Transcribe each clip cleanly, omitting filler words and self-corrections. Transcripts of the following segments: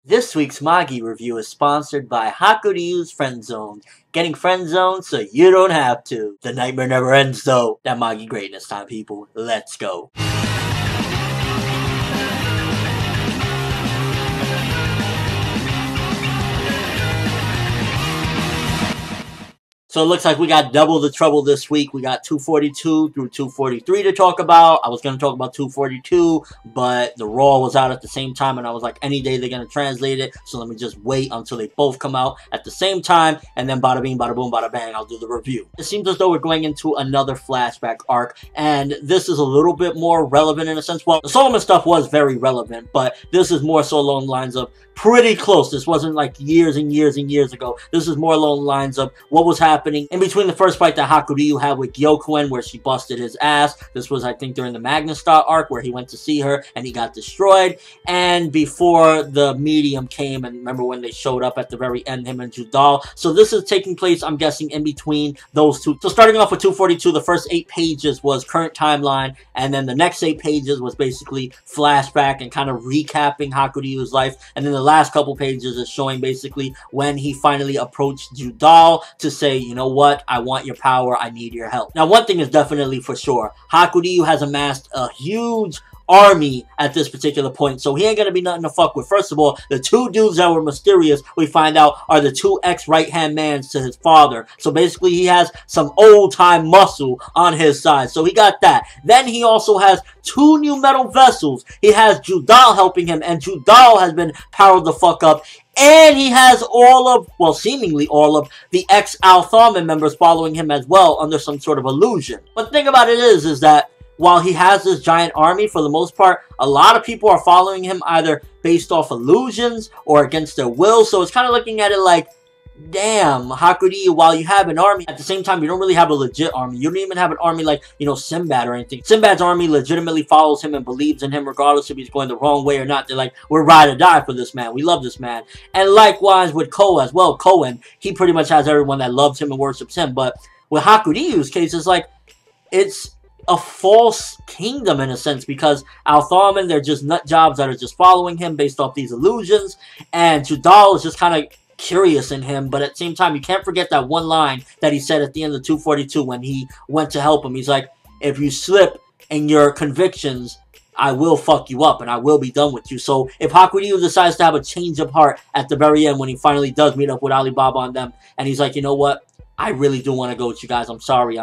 This week's Magi review is sponsored by Hakuryuu's Friend Zone. Getting friend zoned so you don't have to. The nightmare never ends though. That Magi greatness time, people. Let's go. So it looks like we got double the trouble this week. We got 242 through 243 to talk about. I was going to talk about 242, but the Raw was out at the same time, and I was like, any day they're going to translate it, so let me just wait until they both come out at the same time, and then bada bing, bada boom, bada bang, I'll do the review. It seems as though we're going into another flashback arc, and this is a little bit more relevant in a sense. Well, the Solomon stuff was very relevant, but this is more so along the lines of pretty close. This wasn't like years and years and years ago. This is more along the lines of what was happening in between the first fight that Hakuryuu had with Gyokuen, where she busted his ass. This was, I think, during the Manga arc, where he went to see her and he got destroyed. And before the medium came, and remember when they showed up at the very end, him and Judal. So this is taking place, I'm guessing, in between those two. So starting off with 242, the first 8 pages was current timeline, and then the next 8 pages was basically flashback and kind of recapping Hakuryuu's life. And then the last couple pages is showing basically when he finally approached Judal to say, you know what, I want your power, I need your help. Now, one thing is definitely for sure, Hakuryuu has amassed a huge army at this particular point, so he ain't gonna be nothing to fuck with. First of all, the 2 dudes that were mysterious, we find out, are the 2 ex-right-hand mans to his father. So basically, he has some old-time muscle on his side. So he got that. Then he also has 2 new metal vessels. He has Judal helping him, and Judal has been powered the fuck up. And he has all of, well, seemingly all of the ex-Altharman members following him as well under some sort of illusion. But the thing about it is that while he has this giant army, for the most part, a lot of people are following him either based off illusions or against their will. So it's kind of looking at it like, damn, Hakuryuu, while you have an army, at the same time, you don't really have a legit army. You don't even have an army like, you know, Sinbad or anything. Sinbad's army legitimately follows him and believes in him regardless if he's going the wrong way or not. They're like, we're ride or die for this man. We love this man. And likewise with Koa as well. Koen, he pretty much has everyone that loves him and worships him. But with Hakuryuu's case, it's like, it's a false kingdom in a sense, because Altharman, they're just nut jobs that are just following him based off these illusions, and Judal is just kind of curious in him. But at the same time, you can't forget that one line that he said at the end of 242 when he went to help him. He's like, if you slip in your convictions, I will fuck you up and I will be done with you. So if Hakuryuu decides to have a change of heart at the very end when he finally does meet up with Alibaba and them, and he's like, you know what, I really do want to go with you guys. I'm sorry.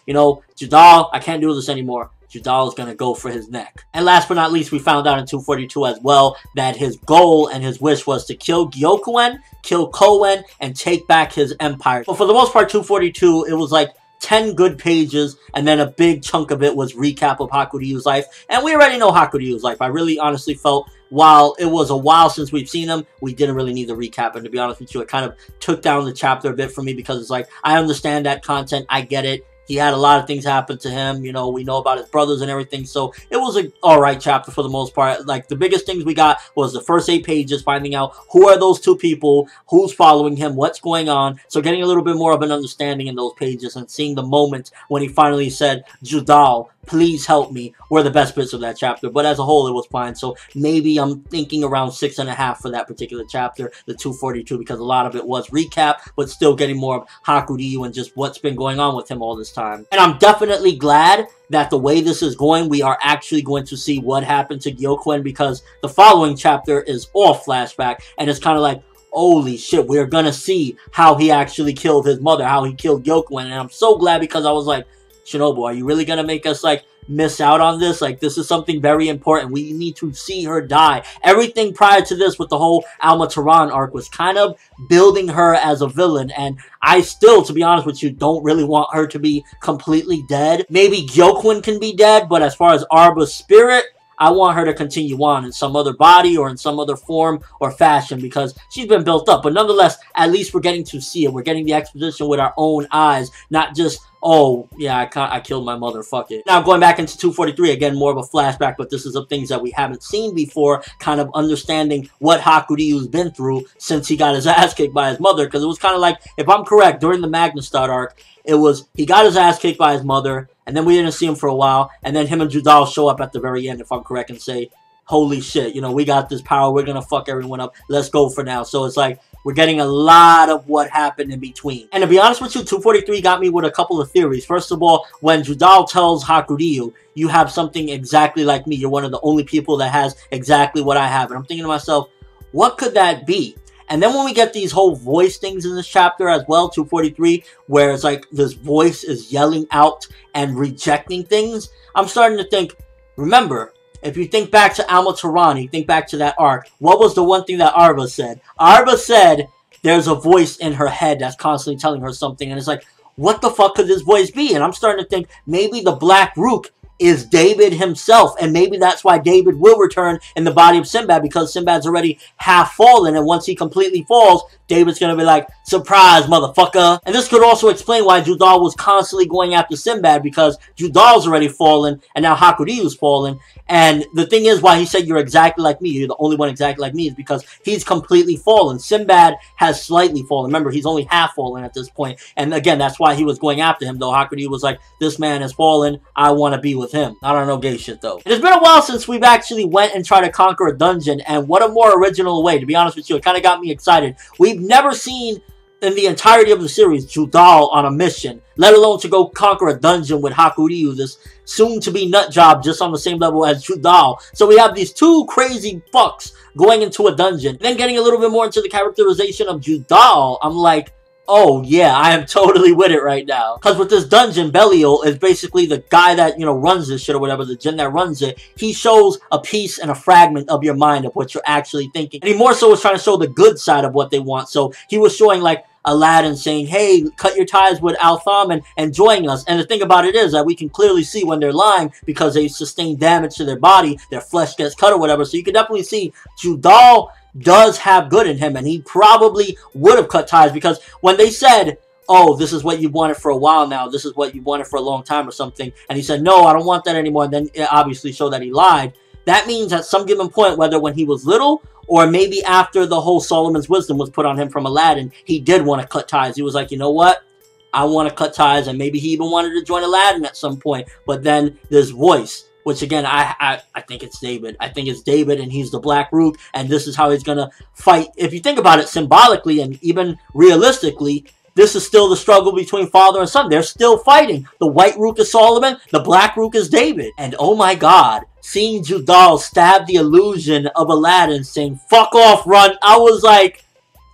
You know, Judal, I can't do this anymore. Judal is going to go for his neck. And last but not least, we found out in 242 as well that his goal and his wish was to kill Gyokuen, kill Koen, and take back his empire. But for the most part, 242, it was like 10 good pages, and then a big chunk of it was recap of Hakuryuu's life. And we already know Hakuryuu's life. I really honestly felt, while it was a while since we've seen him, we didn't really need the recap. And to be honest with you, it kind of took down the chapter a bit for me, because it's like, I understand that content, I get it. He had a lot of things happen to him, you know, we know about his brothers and everything, so it was an alright chapter for the most part. Like, the biggest things we got was the first 8 pages, finding out who are those 2 people, who's following him, what's going on, so getting a little bit more of an understanding in those pages, and seeing the moment when he finally said, Judal, please help me, were the best bits of that chapter. But as a whole, it was fine, so maybe I'm thinking around 6.5 for that particular chapter, the 242, because a lot of it was recap, but still getting more of Hakuryuu and just what's been going on with him all this time. And I'm definitely glad that the way this is going, we are actually going to see what happened to Gyokuen, because the following chapter is all flashback, and it's kind of like, holy shit, we're gonna see how he actually killed his mother, how he killed Gyokuen. And I'm so glad, because I was like, Shinobu, are you really gonna make us like miss out on this? Like, this is something very important. We need to see her die. Everything prior to this with the whole Alma Tehran arc was kind of building her as a villain, and I still, to be honest with you, don't really want her to be completely dead. Maybe Gyokuen can be dead, but as far as Arba's spirit, I want her to continue on in some other body or in some other form or fashion, because she's been built up. But nonetheless, at least we're getting to see it. We're getting the exposition with our own eyes, not just, oh, yeah, I killed my mother, fuck it. Now, going back into 243, again, more of a flashback, but this is of things that we haven't seen before, kind of understanding what Hakuryuu's been through since he got his ass kicked by his mother, because it was kind of like, if I'm correct, during the Manga arc, it was, he got his ass kicked by his mother, and then we didn't see him for a while, and then him and Judal show up at the very end, if I'm correct, and say, holy shit, you know, we got this power, we're gonna fuck everyone up, let's go for now. So it's like, we're getting a lot of what happened in between. And to be honest with you, 243 got me with a couple of theories. First of all, when Judal tells Hakuryuu, you have something exactly like me, you're one of the only people that has exactly what I have. And I'm thinking to myself, what could that be? And then when we get these whole voice things in this chapter as well, 243, where it's like this voice is yelling out and rejecting things, I'm starting to think, remember, if you think back to Alma-Tarani, think back to that arc, what was the one thing that Arba said? Arba said there's a voice in her head that's constantly telling her something, and it's like, what the fuck could this voice be? And I'm starting to think maybe the Black Rook is David himself, and maybe that's why David will return in the body of Sinbad, because Sinbad's already half fallen, and once he completely falls, David's gonna be like, surprise, motherfucker. And this could also explain why Judal was constantly going after Sinbad, because Judal's already fallen, and now Hakuryuu's fallen. And the thing is, why he said you're exactly like me, you're the only one exactly like me, is because he's completely fallen. Sinbad has slightly fallen. Remember, he's only half fallen at this point. And again, that's why he was going after him, though Hakuryuu was like, this man has fallen, I want to be with him. I don't know gay shit, though. It has been a while since we've actually went and tried to conquer a dungeon, and what a more original way. To be honest with you, it kind of got me excited. We've never seen in the entirety of the series Judal on a mission, let alone to go conquer a dungeon with Hakuryuu, this soon-to-be nut job just on the same level as Judal. So we have these two crazy fucks going into a dungeon. Then getting a little bit more into the characterization of Judal, I'm like, oh yeah, I am totally with it right now. Because with this dungeon, Belial is basically the guy that, you know, runs this shit or whatever, the djinn that runs it. He shows a piece and a fragment of your mind of what you're actually thinking. And he more so was trying to show the good side of what they want. So he was showing like Aladdin saying, hey, cut your ties with Al-Tham and join us. And the thing about it is that we can clearly see when they're lying because they sustain damage to their body, their flesh gets cut or whatever. So you can definitely see Judal does have good in him, and he probably would have cut ties, because when they said, oh, this is what you wanted for a while now, this is what you wanted for a long time or something, and he said, no, I don't want that anymore, and then it obviously showed that he lied. That means at some given point, whether when he was little or maybe after the whole Solomon's wisdom was put on him from Aladdin, he did want to cut ties. He was like, you know what? I want to cut ties, and maybe he even wanted to join Aladdin at some point. But then this voice, which again, I think it's David. I think it's David, and he's the Black Rook, and this is how he's going to fight. If you think about it symbolically and even realistically, this is still the struggle between father and son. They're still fighting. The White Rook is Solomon, the Black Rook is David. And oh my God, seeing Judal stab the illusion of Aladdin saying, fuck off, run, I was like,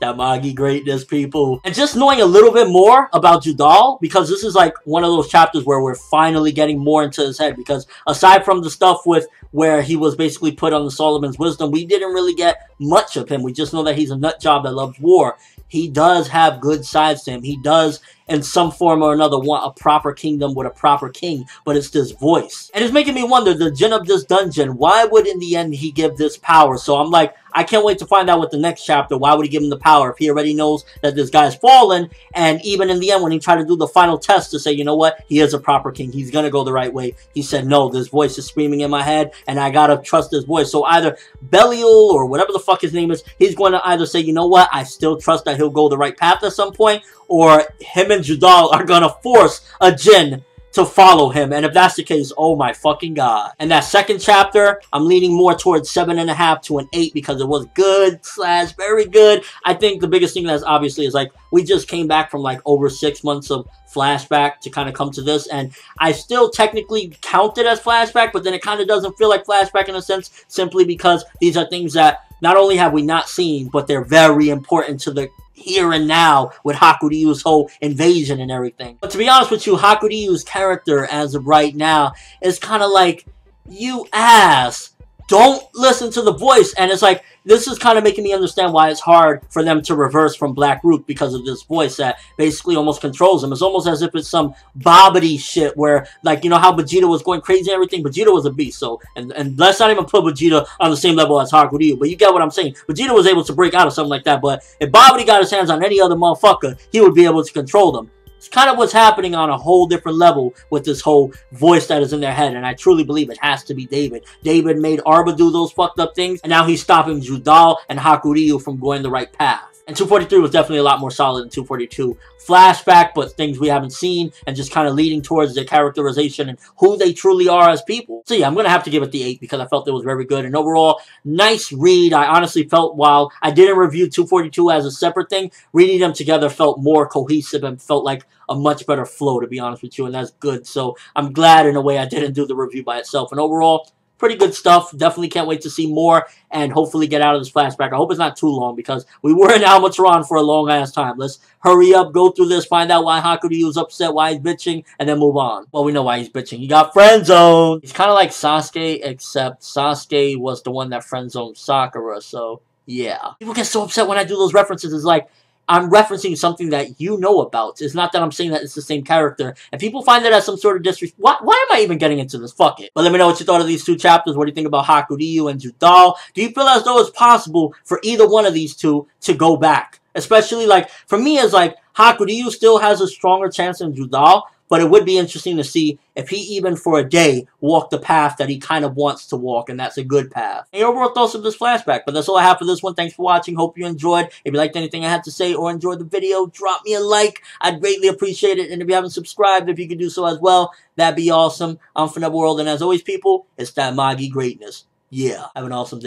that Magi greatness, people. And just knowing a little bit more about Judal, because this is like one of those chapters where we're finally getting more into his head, because aside from the stuff with where he was basically put on the Solomon's wisdom, we didn't really get much of him. We just know that he's a nut job that loves war. He does have good sides to him. He does, in some form or another, want a proper kingdom with a proper king, but it's this voice. And it's making me wonder, the djinn of this dungeon, why would in the end he give this power? So I'm like, I can't wait to find out with the next chapter. Why would he give him the power if he already knows that this guy's fallen? And even in the end, when he tried to do the final test to say, you know what, he is a proper king, he's gonna go the right way, he said, no, this voice is screaming in my head, and I gotta trust this voice. So either Belial, or whatever the fuck his name is, he's going to either say, you know what, I still trust that he'll go the right path at some point, or him and Judal are gonna force a djinn to follow him. And if that's the case, oh my fucking God. And that second chapter, I'm leaning more towards 7.5 to an 8, because it was good / very good. I think the biggest thing that's obviously is like, we just came back from like over 6 months of flashback to kind of come to this, and I still technically count it as flashback, but then it kind of doesn't feel like flashback in a sense, simply because these are things that not only have we not seen, but they're very important to the here and now with Hakuryuu's whole invasion and everything. But to be honest with you, Hakuryuu's character as of right now is kind of like, you ass, don't listen to the voice. And it's like, this is kind of making me understand why it's hard for them to reverse from Black Rook, because of this voice that basically almost controls them. It's almost as if it's some Bobbity shit where, like, you know how Vegeta was going crazy and everything? Vegeta was a beast, so, and let's not even put Vegeta on the same level as Hakuryuu, but you get what I'm saying. Vegeta was able to break out of something like that, but if Bobbity got his hands on any other motherfucker, he would be able to control them. It's kind of what's happening on a whole different level with this whole voice that is in their head, and I truly believe it has to be David. David made Arba do those fucked up things, and now he's stopping Judal and Hakuryuu from going the right path. And 243 was definitely a lot more solid than 242. Flashback, but things we haven't seen, and just kind of leading towards their characterization and who they truly are as people. So yeah, I'm going to have to give it the 8 because I felt it was very good. And overall, nice read. I honestly felt, while I didn't review 242 as a separate thing, reading them together felt more cohesive and felt like a much better flow, to be honest with you, and that's good. So I'm glad in a way I didn't do the review by itself. And overall, pretty good stuff. Definitely can't wait to see more and hopefully get out of this flashback. I hope it's not too long because we were in Almatron for a long-ass time. Let's hurry up, go through this, find out why Hakuryuu is upset, why he's bitching, and then move on. Well, we know why he's bitching. He got friend-zoned. He's kind of like Sasuke, except Sasuke was the one that friend-zoned Sakura, so yeah. People get so upset when I do those references. It's like, I'm referencing something that you know about. It's not that I'm saying that it's the same character. And people find it as some sort of disrespect. Why am I even getting into this? Fuck it. But let me know what you thought of these two chapters. What do you think about Hakuryuu and Judal? Do you feel as though it's possible for either one of these two to go back? Especially, like, for me, it's like Hakuryuu still has a stronger chance than Judal. But it would be interesting to see if he even for a day walked the path that he kind of wants to walk, and that's a good path. And your overall thoughts of this flashback. But that's all I have for this one. Thanks for watching. Hope you enjoyed. If you liked anything I had to say or enjoyed the video, drop me a like. I'd greatly appreciate it. And if you haven't subscribed, if you could do so as well, that'd be awesome. I'm ForneverWorld, and as always, people, it's that Magi greatness. Yeah, have an awesome day.